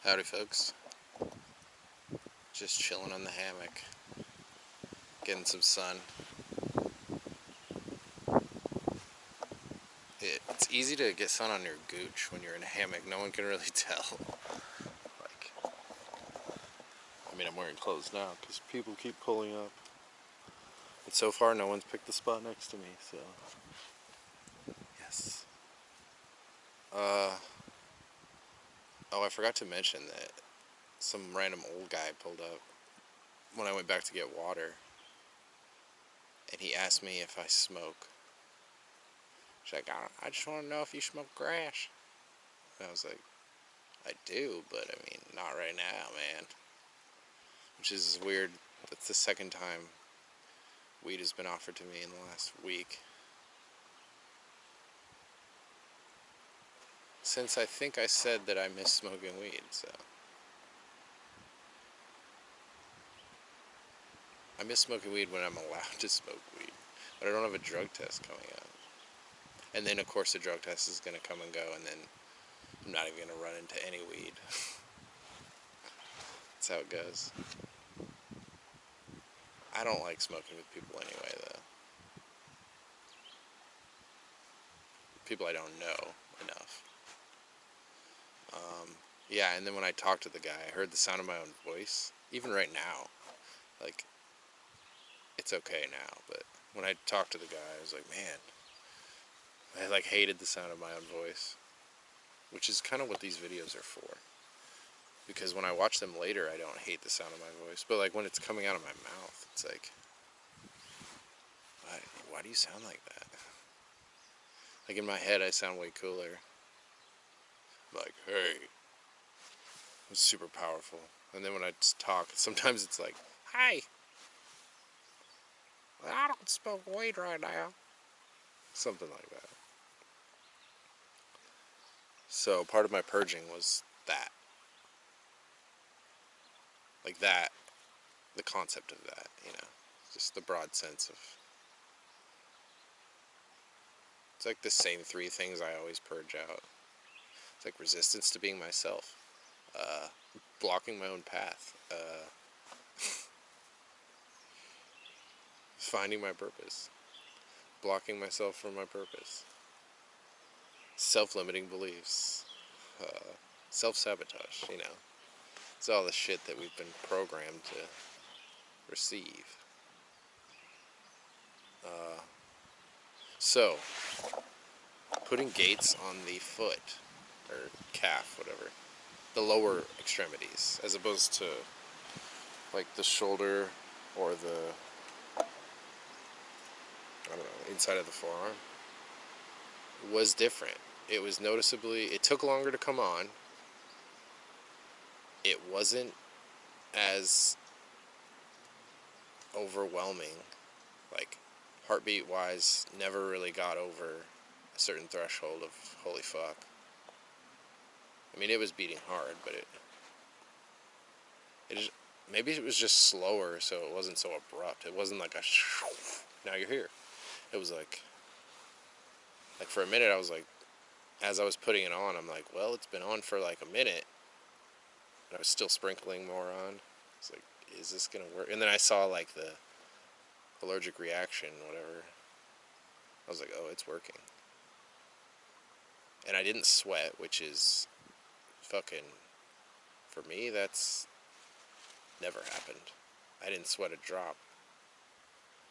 Howdy folks, just chilling on the hammock, getting some sun. It's easy to get sun on your gooch when you're in a hammock, no one can really tell. I'm wearing clothes now because people keep pulling up. But so far no one's picked the spot next to me, so yes. Oh, I forgot to mention that some random old guy pulled up when I went back to get water, and he asked me if I smoke. He's like, I just want to know if you smoke grass. And I was like, I do, but I mean, not right now, man. Which is weird. That's the second time weed has been offered to me in the last week. Since I think I said that I miss smoking weed, so. I miss smoking weed when I'm allowed to smoke weed. But I don't have a drug test coming up. And then, of course, the drug test is going to come and go, and then I'm not even going to run into any weed. That's how it goes. I don't like smoking with people anyway, though. People I don't know enough. Yeah, and then when I talked to the guy, I heard the sound of my own voice. Even right now, like, it's okay now, but when I talked to the guy, I was like, man, I like hated the sound of my own voice, which is kind of what these videos are for. Because when I watch them later, I don't hate the sound of my voice, but like when it's coming out of my mouth, it's like, why do you sound like that? Like in my head, I sound way cooler. Like, hey, it's super powerful. And then when I just talk, sometimes it's like, hi, I don't smoke weed right now. Something like that. So part of my purging was that. Like that, the concept of that, just the broad sense of, it's like the same three things I always purge out. It's like resistance to being myself, blocking my own path, finding my purpose, blocking myself from my purpose, self-limiting beliefs, self-sabotage, It's all the shit that we've been programmed to receive. So, putting gates on the foot, or calf, whatever, the lower extremities, as opposed to, like, the shoulder or the, I don't know, inside of the forearm, was different. It was noticeably, it took longer to come on. It wasn't as overwhelming, like, heartbeat-wise, never really got over a certain threshold of, holy fuck. I mean, it was beating hard, but maybe it was just slower, so it wasn't so abrupt. It wasn't like a now you're here. It was like for a minute I was like, as I was putting it on, I'm like, well, it's been on for like a minute. And I was still sprinkling more on. It's like, is this gonna work? And then I saw like the allergic reaction, whatever. I was like, oh, it's working. And I didn't sweat, which is fucking, for me, that's never happened. I didn't sweat a drop.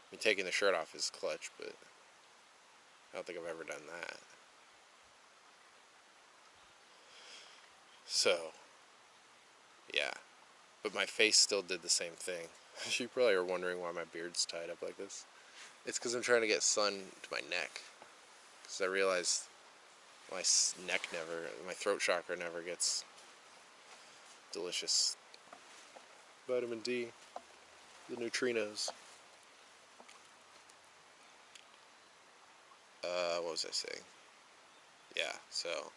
I mean, taking the shirt off is clutch, but I don't think I've ever done that. So, yeah. But my face still did the same thing. You probably are wondering why my beard's tied up like this. It's because I'm trying to get sun to my neck. Because I realized my throat chakra never gets delicious vitamin D, the neutrinos. What was I saying? Yeah, so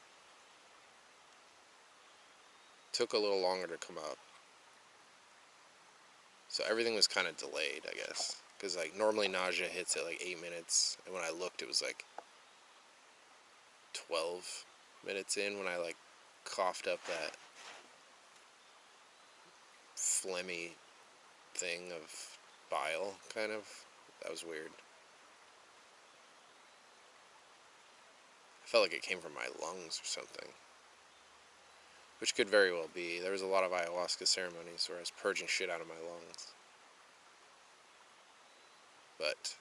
took a little longer to come up. So everything was kind of delayed, I guess. Because, like, normally nausea hits at, like, 8 minutes. And when I looked, it was, like, 12 minutes in when I, like, coughed up that phlegmy thing of bile, kind of. That was weird. I felt like it came from my lungs or something. Which could very well be. There was a lot of ayahuasca ceremonies where I was purging shit out of my lungs. But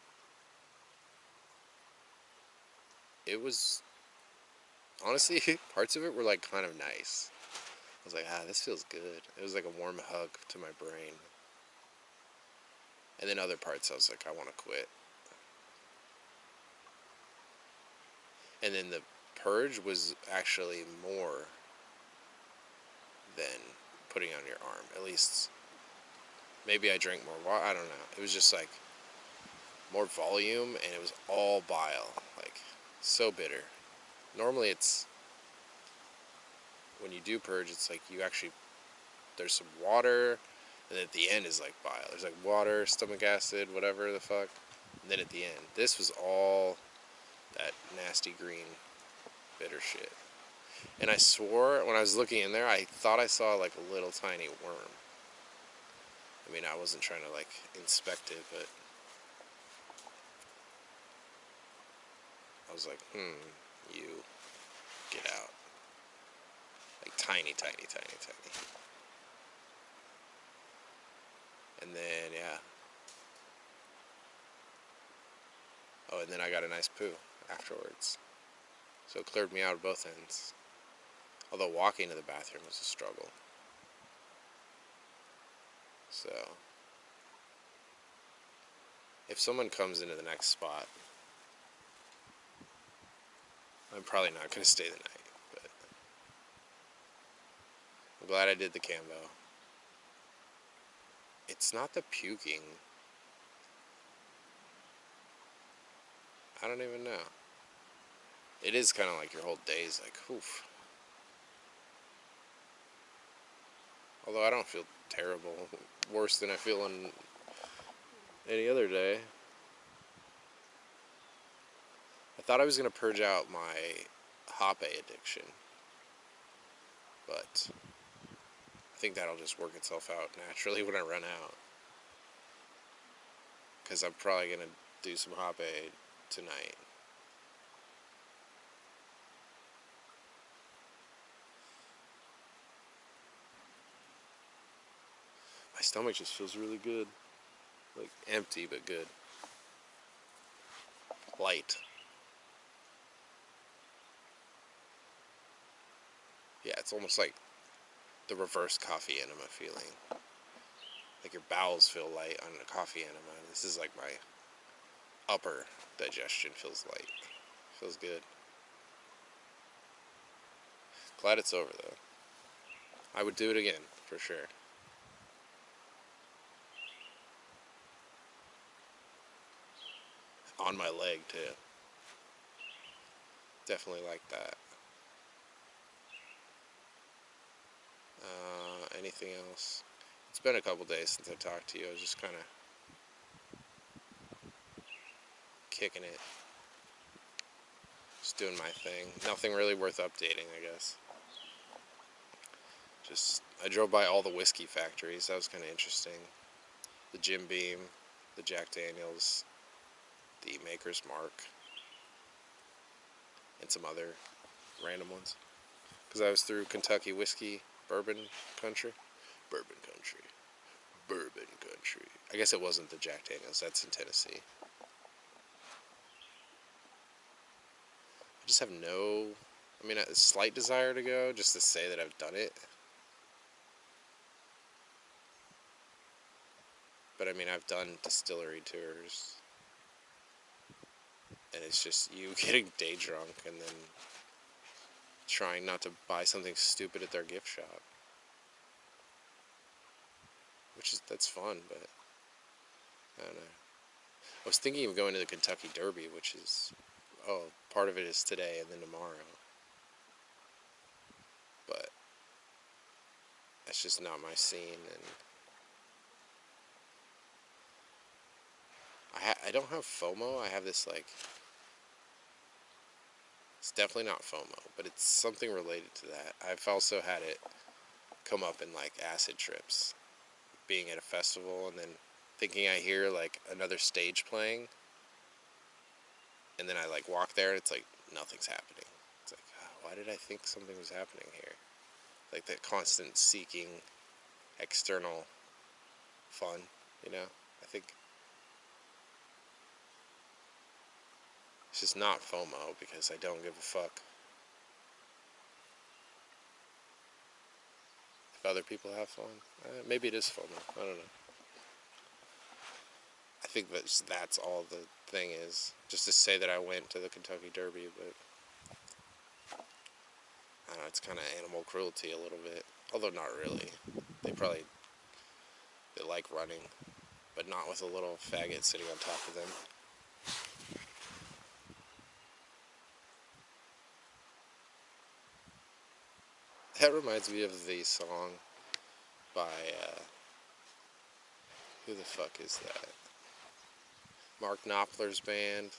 it was, honestly, parts of it were like kind of nice. I was like, this feels good. It was like a warm hug to my brain. And then other parts I was like, I want to quit. And then the purge was actually more than putting on your arm. At least, maybe I drank more water. I don't know. It was just like more volume, and it was all bile. Like, so bitter. Normally it's, when you do purge, it's like you actually, there's some water, and then at the end is like bile. There's like water, stomach acid, whatever the fuck. And then at the end, this was all that nasty green bitter shit. And I swore when I was looking in there, I thought I saw like a little tiny worm. I mean, I wasn't trying to like inspect it, but I was like, you get out. Like tiny, tiny, tiny, tiny. And then, yeah. Oh, and then I got a nice poo afterwards. So it cleared me out of both ends. Although walking to the bathroom was a struggle. So, if someone comes into the next spot, I'm probably not going to stay the night. But I'm glad I did the kambo. It's not the puking. I don't even know. It is kind of like your whole day's like, oof. Although I don't feel terrible. Worse than I feel on any other day. I thought I was going to purge out my Hoppe addiction. But I think that'll just work itself out naturally when I run out. Because I'm probably going to do some Hoppe tonight. My stomach just feels really good. Like, empty, but good. Light. Yeah, it's almost like the reverse coffee enema feeling. Like your bowels feel light on a coffee enema. This is like my upper digestion feels light. Feels good. Glad it's over, though. I would do it again, for sure. On my leg, too. Definitely like that. Anything else? It's been a couple days since I talked to you. I was just kind of kicking it. Just doing my thing. Nothing really worth updating, I guess. Just, I drove by all the whiskey factories. That was kind of interesting. The Jim Beam, the Jack Daniels, the Maker's Mark, and some other random ones. Because I was through Kentucky whiskey, Bourbon Country. Bourbon Country. Bourbon Country. I guess it wasn't the Jack Daniels. That's in Tennessee. I just have no, I mean, a slight desire to go, just to say that I've done it. But I mean, I've done distillery tours. And it's just you getting day drunk and then trying not to buy something stupid at their gift shop. That's fun, but I don't know. I was thinking of going to the Kentucky Derby, which is, part of it is today and then tomorrow. But that's just not my scene, and I don't have FOMO. I have this, like, it's definitely not FOMO, but it's something related to that. I've also had it come up in, like, acid trips. being at a festival and then thinking I hear like another stage playing, and then I like walk there and it's like nothing's happening. It's like, why did I think something was happening here? Like that constant seeking external fun, you know? I think it's just not FOMO because I don't give a fuck if other people have fun. Maybe it is FOMO. I don't know. I think that's all the thing is. Just to say that I went to the Kentucky Derby, but I don't know, it's kind of animal cruelty a little bit. Although not really. They like running, but not with a little faggot sitting on top of them. That reminds me of the song by, who the fuck is that? Mark Knopfler's band,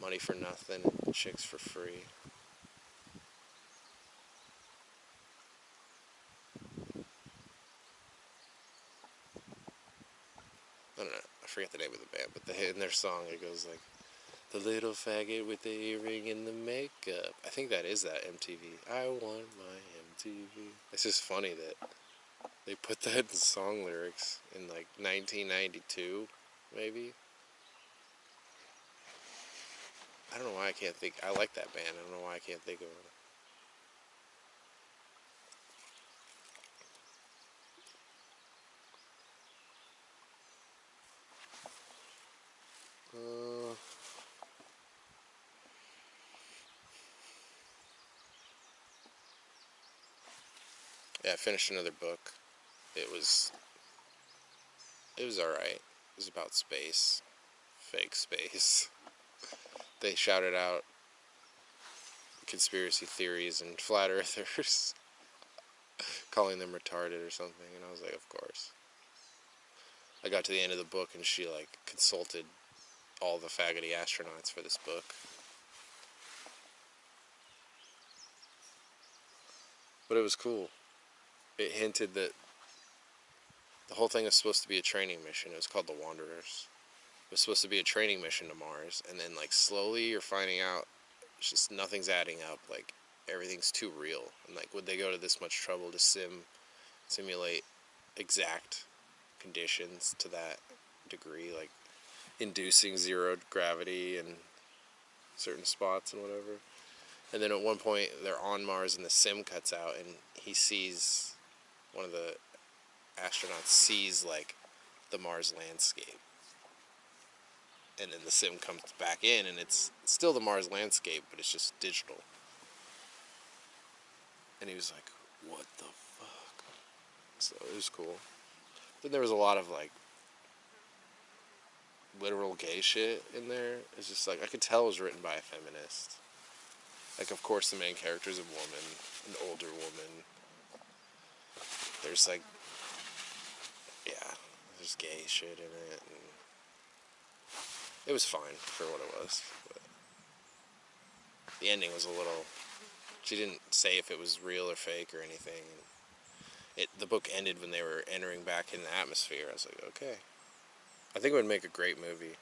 Money for Nothing, Chicks for Free. I don't know, I forget the name of the band, but in their song it goes like, the little faggot with the earring and the makeup. I think that is that MTV. I want my MTV. It's just funny that they put that in song lyrics in like 1992, maybe. I don't know why I can't think. I like that band. I don't know why I can't think of it. Uh, yeah, I finished another book. It was alright. It was about space, fake space. They shouted out conspiracy theories and flat earthers, calling them retarded or something, and I was like, of course. I got to the end of the book and she like consulted all the faggoty astronauts for this book. But it was cool. It hinted that the whole thing was supposed to be a training mission. It was called the Wanderers. It was supposed to be a training mission to Mars, and then like slowly you're finding out it's just nothing's adding up. Like everything's too real, and like would they go to this much trouble to simulate exact conditions to that degree, like inducing zero gravity in certain spots and whatever. And then at one point they're on Mars and the sim cuts out and he sees, one of the astronauts sees like the Mars landscape. And then the sim comes back in and it's still the Mars landscape, but it's just digital. And he was like, what the fuck? So it was cool. Then there was a lot of like literal gay shit in there. It's just like, I could tell it was written by a feminist. Like, of course, the main character is a woman, an older woman. There's like, yeah, there's gay shit in it. And it was fine for what it was. But the ending was a little, she didn't say if it was real or fake or anything. The book ended when they were entering back in the atmosphere. I was like, okay. I think it would make a great movie.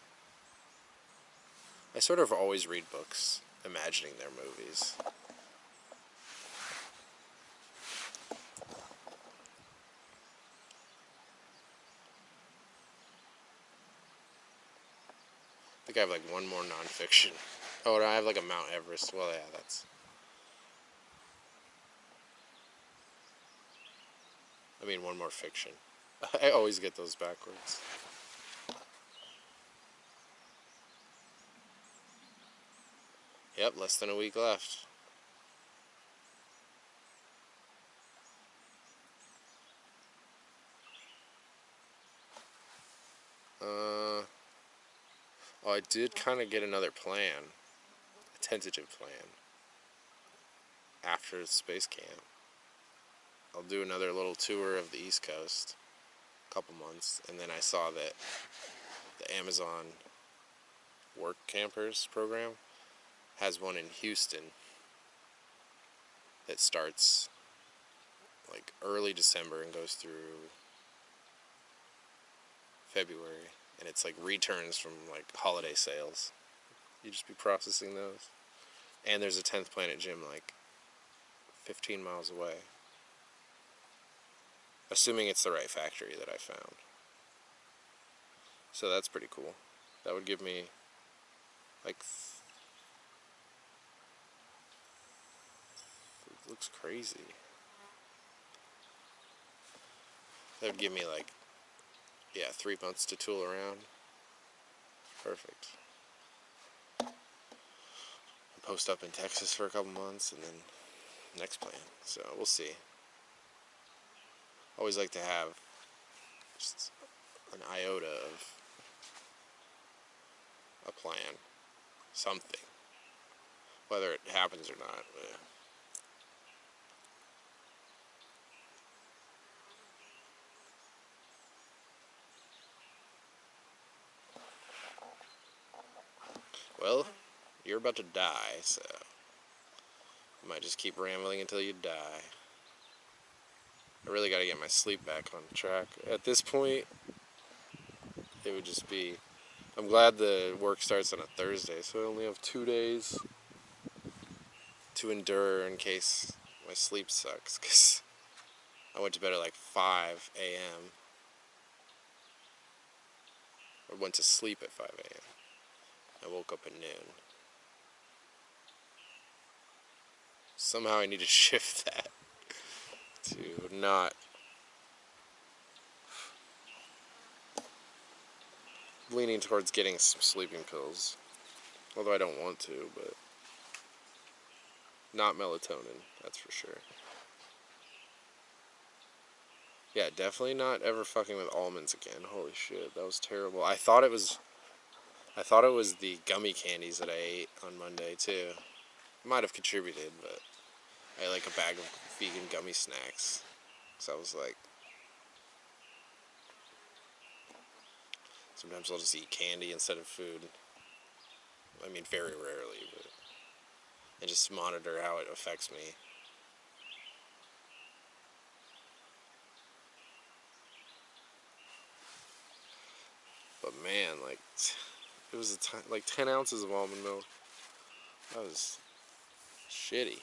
I sort of always read books imagining their movies. I think I have like one more nonfiction. Oh, I have like a Mount Everest. Well, yeah, that's... I mean, one more fiction. I always get those backwards. Yep, less than a week left. Oh, I did kind of get another plan. A tentative plan. After space camp. I'll do another little tour of the East Coast. A couple months. And then I saw that the Amazon Work Campers program has one in Houston that starts like early December and goes through February, and it's like returns from like holiday sales. You just be processing those. And there's a 10th Planet gym like 15 miles away. Assuming it's the right factory that I found. So that's pretty cool. That would give me like it looks crazy. That would give me like, yeah, 3 months to tool around. Perfect. Post up in Texas for a couple months and then next plan. So we'll see. Always like to have just an iota of a plan. Something. Whether it happens or not. But well, you're about to die, so you might just keep rambling until you die. I really gotta get my sleep back on track. At this point, it would just be... I'm glad the work starts on a Thursday, so I only have 2 days to endure in case my sleep sucks, because I went to bed at like 5 a.m. or went to sleep at 5 a.m. I woke up at noon. Somehow I need to shift that to not leaning towards getting some sleeping pills. Although I don't want to, but not melatonin, that's for sure. Yeah, definitely not ever fucking with almonds again. Holy shit, that was terrible. I thought it was the gummy candies that I ate on Monday too. Might have contributed, but I had like a bag of vegan gummy snacks. So I was like, sometimes I'll just eat candy instead of food. I mean, very rarely, but and just monitor how it affects me. But man, like, it was like 10 ounces of almond milk. That was shitty.